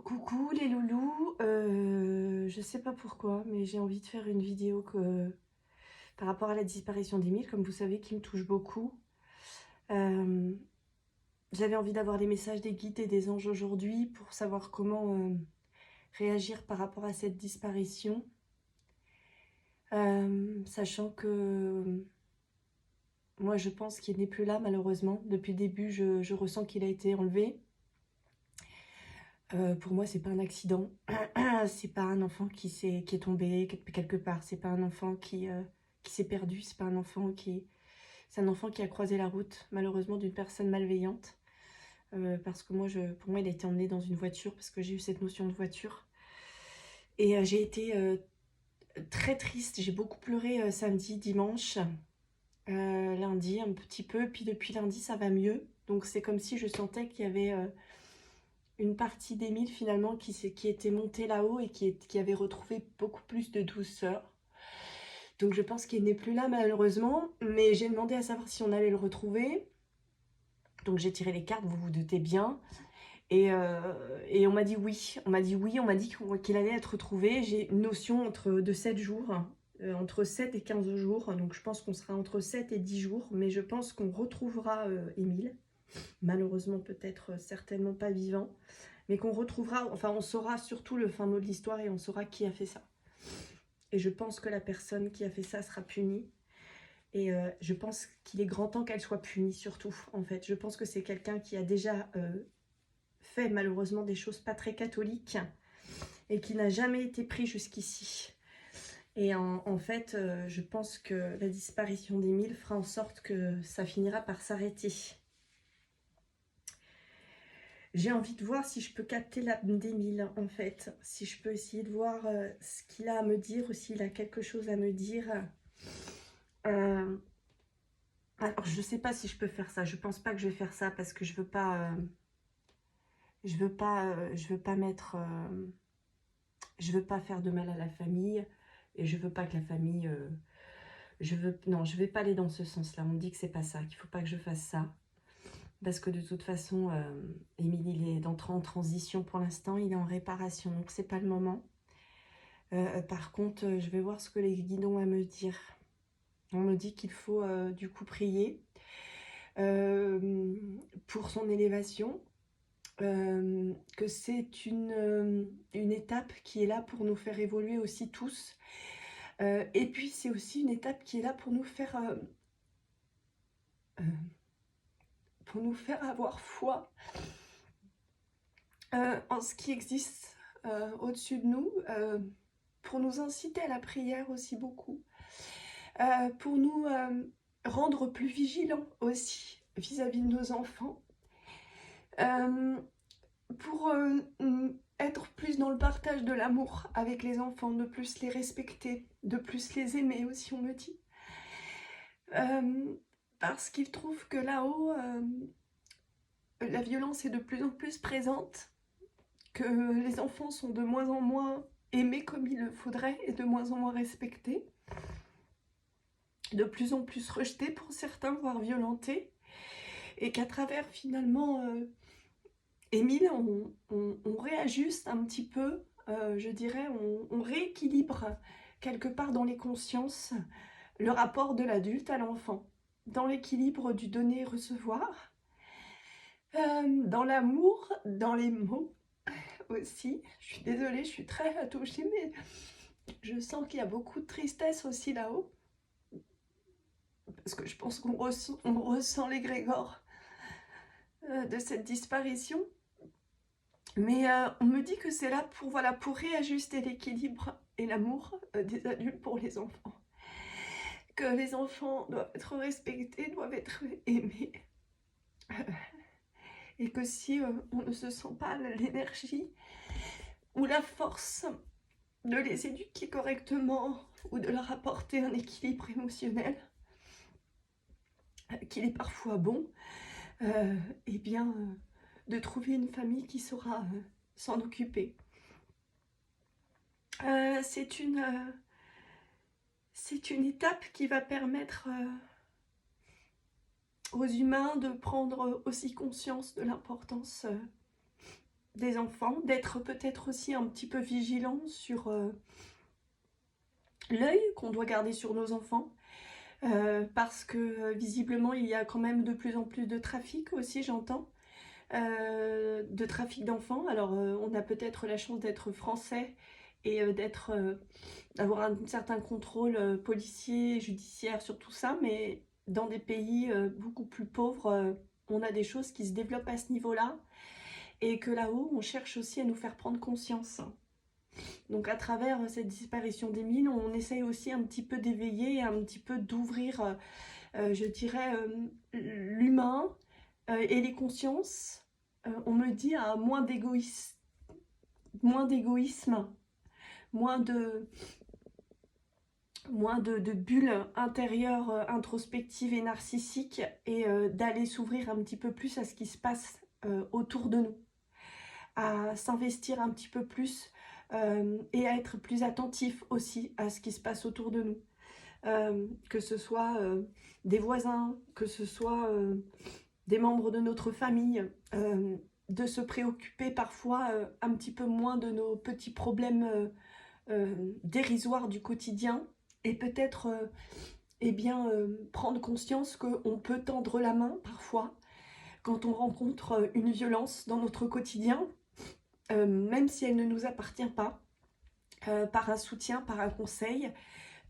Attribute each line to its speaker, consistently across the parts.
Speaker 1: Coucou les loulous, je sais pas pourquoi, mais j'ai envie de faire une vidéo par rapport à la disparition d'Émile, comme vous savez, qui me touche beaucoup. Euh, J'avais envie d'avoir les messages des guides et des anges aujourd'hui pour savoir comment réagir par rapport à cette disparition. Sachant que moi je pense qu'il n'est plus là malheureusement. Depuis le début, je ressens qu'il a été enlevé. Pour moi, c'est pas un accident, c'est pas un enfant qui est tombé quelque part, c'est pas un enfant qui s'est perdu, c'est un enfant qui a croisé la route, malheureusement, d'une personne malveillante. Parce que pour moi, il a été emmené dans une voiture, parce que j'ai eu cette notion de voiture. Et j'ai été très triste, j'ai beaucoup pleuré samedi, dimanche, lundi un petit peu, puis depuis lundi, ça va mieux. Donc c'est comme si je sentais qu'il y avait une partie d'Émile finalement qui était montée là-haut et qui avait retrouvé beaucoup plus de douceur. Donc je pense qu'il n'est plus là malheureusement, mais j'ai demandé à savoir si on allait le retrouver. Donc j'ai tiré les cartes, vous vous doutez bien. Et on m'a dit oui, on m'a dit oui, on m'a dit qu'il allait être retrouvé. J'ai une notion de 7 jours, entre 7 et 15 jours. Donc je pense qu'on sera entre 7 et 10 jours, mais je pense qu'on retrouvera Émile. Malheureusement peut-être certainement pas vivant, mais qu'on retrouvera, enfin on saura surtout le fin mot de l'histoire et on saura qui a fait ça. Et je pense que la personne qui a fait ça sera punie. Et je pense qu'il est grand temps qu'elle soit punie surtout, en fait. Je pense que c'est quelqu'un qui a déjà fait malheureusement des choses pas très catholiques et qui n'a jamais été pris jusqu'ici. Et en fait, je pense que la disparition d'Émile fera en sorte que ça finira par s'arrêter. J'ai envie de voir si je peux capter l'âme d'Émile, en fait. Si je peux essayer de voir ce qu'il a à me dire ou s'il a quelque chose à me dire. Alors, je sais pas si je peux faire ça. Je pense pas que je vais faire ça parce que je veux pas... je veux pas mettre... je veux pas faire de mal à la famille. Et je veux pas que la famille... non, je vais pas aller dans ce sens-là. On me dit que c'est pas ça, qu'il faut pas que je fasse ça. Parce que de toute façon, Émile, il est en transition pour l'instant, il est en réparation, donc c'est pas le moment. Par contre, je vais voir ce que les guides ont à me dire. On me dit qu'il faut du coup prier pour son élévation, que c'est une étape qui est là pour nous faire évoluer aussi tous. Et puis c'est aussi une étape qui est là pour nous faire avoir foi en ce qui existe au-dessus de nous, pour nous inciter à la prière aussi beaucoup, pour nous rendre plus vigilants aussi vis-à-vis de nos enfants, pour être plus dans le partage de l'amour avec les enfants, de plus les respecter, de plus les aimer aussi, on me dit. Parce qu'ils trouvent que là-haut, la violence est de plus en plus présente, que les enfants sont de moins en moins aimés comme il le faudrait et de moins en moins respectés, de plus en plus rejetés pour certains, voire violentés, et qu'à travers finalement Émile, on réajuste un petit peu, je dirais, on rééquilibre quelque part dans les consciences le rapport de l'adulte à l'enfant, dans l'équilibre du donner et recevoir, dans l'amour, dans les mots aussi. Je suis désolée, je suis très touchée, mais je sens qu'il y a beaucoup de tristesse aussi là-haut, parce que je pense qu'on ressent l'égrégore de cette disparition. Mais on me dit que c'est là pour réajuster l'équilibre et l'amour des adultes pour les enfants. Que les enfants doivent être respectés, doivent être aimés. Et que si on ne se sent pas l'énergie ou la force de les éduquer correctement ou de leur apporter un équilibre émotionnel, qu'il est parfois bon, eh bien, de trouver une famille qui saura s'en occuper. C'est une étape qui va permettre aux humains de prendre aussi conscience de l'importance des enfants, d'être peut-être aussi un petit peu vigilant sur l'œil qu'on doit garder sur nos enfants. Parce que visiblement il y a quand même de plus en plus de trafic aussi, j'entends, de trafic d'enfants. Alors on a peut-être la chance d'être français et d'avoir un certain contrôle policier, judiciaire sur tout ça, mais dans des pays beaucoup plus pauvres, on a des choses qui se développent à ce niveau-là, et que là-haut, on cherche aussi à nous faire prendre conscience. Donc à travers cette disparition d'Émile, on essaye aussi un petit peu d'éveiller, un petit peu d'ouvrir, je dirais, l'humain et les consciences. On me dit à moins d'égoïsme, moins de bulles intérieures introspectives et narcissiques, et d'aller s'ouvrir un petit peu plus à ce qui se passe autour de nous, à s'investir un petit peu plus et à être plus attentif aussi à ce qui se passe autour de nous. Que ce soit des voisins, que ce soit des membres de notre famille, de se préoccuper parfois un petit peu moins de nos petits problèmes dérisoires du quotidien, et peut-être prendre conscience qu'on peut tendre la main parfois quand on rencontre une violence dans notre quotidien, même si elle ne nous appartient pas, par un soutien, par un conseil,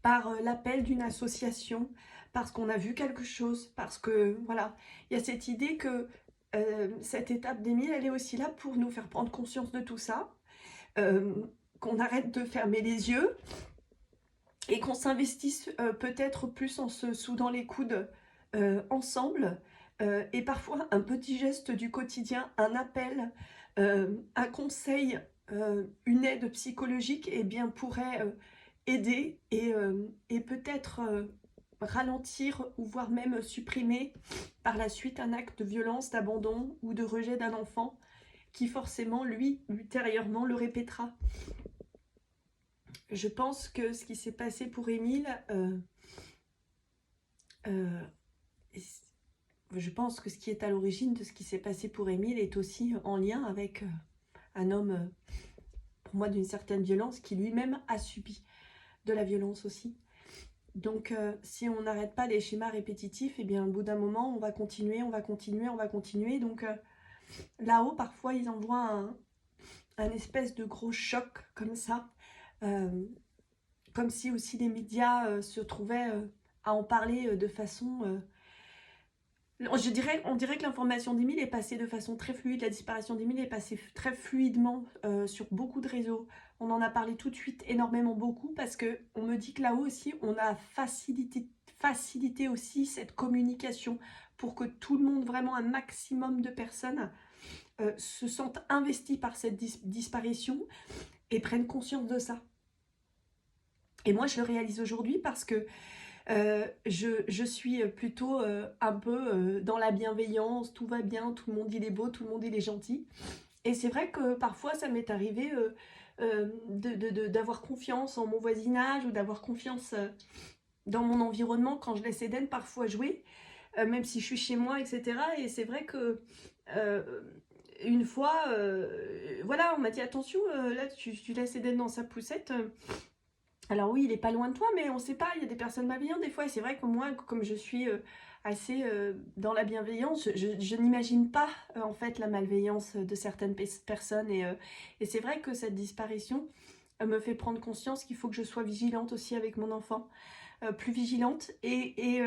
Speaker 1: par l'appel d'une association, parce qu'on a vu quelque chose, parce que voilà, il y a cette idée que cette étape d'Émile, elle est aussi là pour nous faire prendre conscience de tout ça, qu'on arrête de fermer les yeux et qu'on s'investisse peut-être plus en se soudant les coudes ensemble, et parfois un petit geste du quotidien, un appel, un conseil, une aide psychologique, eh bien pourrait aider et peut-être ralentir, ou voire même supprimer par la suite un acte de violence, d'abandon ou de rejet d'un enfant qui forcément, lui, ultérieurement, le répétera. Je pense que ce qui s'est passé pour Émile, je pense que ce qui est à l'origine de ce qui s'est passé pour Émile est aussi en lien avec un homme, pour moi, d'une certaine violence, qui lui-même a subi de la violence aussi. Donc si on n'arrête pas les schémas répétitifs, et bien au bout d'un moment, on va continuer. Donc là-haut, parfois, ils envoient un espèce de gros choc comme ça, comme si aussi les médias se trouvaient à en parler de façon... on dirait que l'information d'Émile est passée de façon très fluide, la disparition d'Émile est passée très fluidement sur beaucoup de réseaux. On en a parlé tout de suite énormément, beaucoup, parce qu'on me dit que là-haut aussi, on a facilité aussi cette communication pour que tout le monde, vraiment un maximum de personnes, se sentent investies par cette disparition et prennent conscience de ça. Et moi, je le réalise aujourd'hui parce que je suis plutôt un peu dans la bienveillance, tout va bien, tout le monde il est beau, tout le monde il est gentil. Et c'est vrai que parfois ça m'est arrivé d'avoir confiance en mon voisinage, ou d'avoir confiance dans mon environnement quand je laisse Eden parfois jouer, même si je suis chez moi, etc. Et c'est vrai que une fois, voilà, on m'a dit attention, là tu laisses Eden dans sa poussette. Alors oui, il est pas loin de toi, mais on sait pas, il y a des personnes malveillantes des fois, et c'est vrai que moi, comme je suis assez dans la bienveillance, je n'imagine pas en fait la malveillance de certaines personnes, et c'est vrai que cette disparition me fait prendre conscience qu'il faut que je sois vigilante aussi avec mon enfant, plus vigilante, et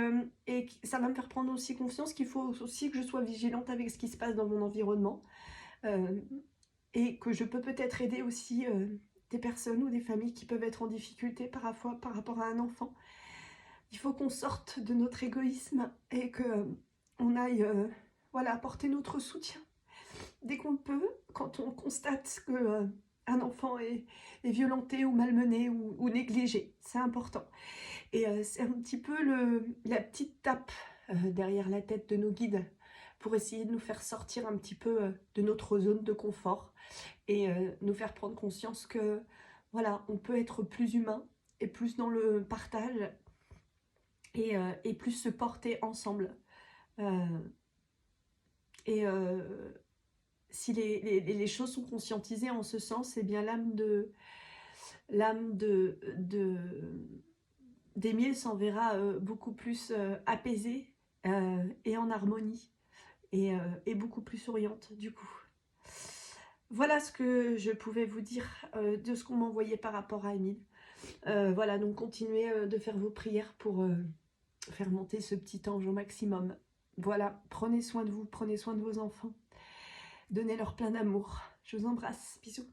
Speaker 1: ça va me faire prendre aussi conscience qu'il faut aussi que je sois vigilante avec ce qui se passe dans mon environnement, et que je peux peut-être aider aussi des personnes ou des familles qui peuvent être en difficulté par rapport à un enfant. Il faut qu'on sorte de notre égoïsme et qu'on aille voilà, apporter notre soutien dès qu'on peut, quand on constate que un enfant est violenté ou malmené ou négligé. C'est important. Et c'est un petit peu la petite tape derrière la tête de nos guides pour essayer de nous faire sortir un petit peu de notre zone de confort, et nous faire prendre conscience que voilà, on peut être plus humain et plus dans le partage, et plus se porter ensemble. Et si les choses sont conscientisées en ce sens, eh bien l'âme d'Émile s'enverra beaucoup plus apaisée et en harmonie et beaucoup plus souriante du coup. Voilà ce que je pouvais vous dire de ce qu'on m'envoyait par rapport à Émile. Voilà, donc continuez de faire vos prières pour faire monter ce petit ange au maximum. Voilà, prenez soin de vous, prenez soin de vos enfants. Donnez-leur plein d'amour. Je vous embrasse. Bisous.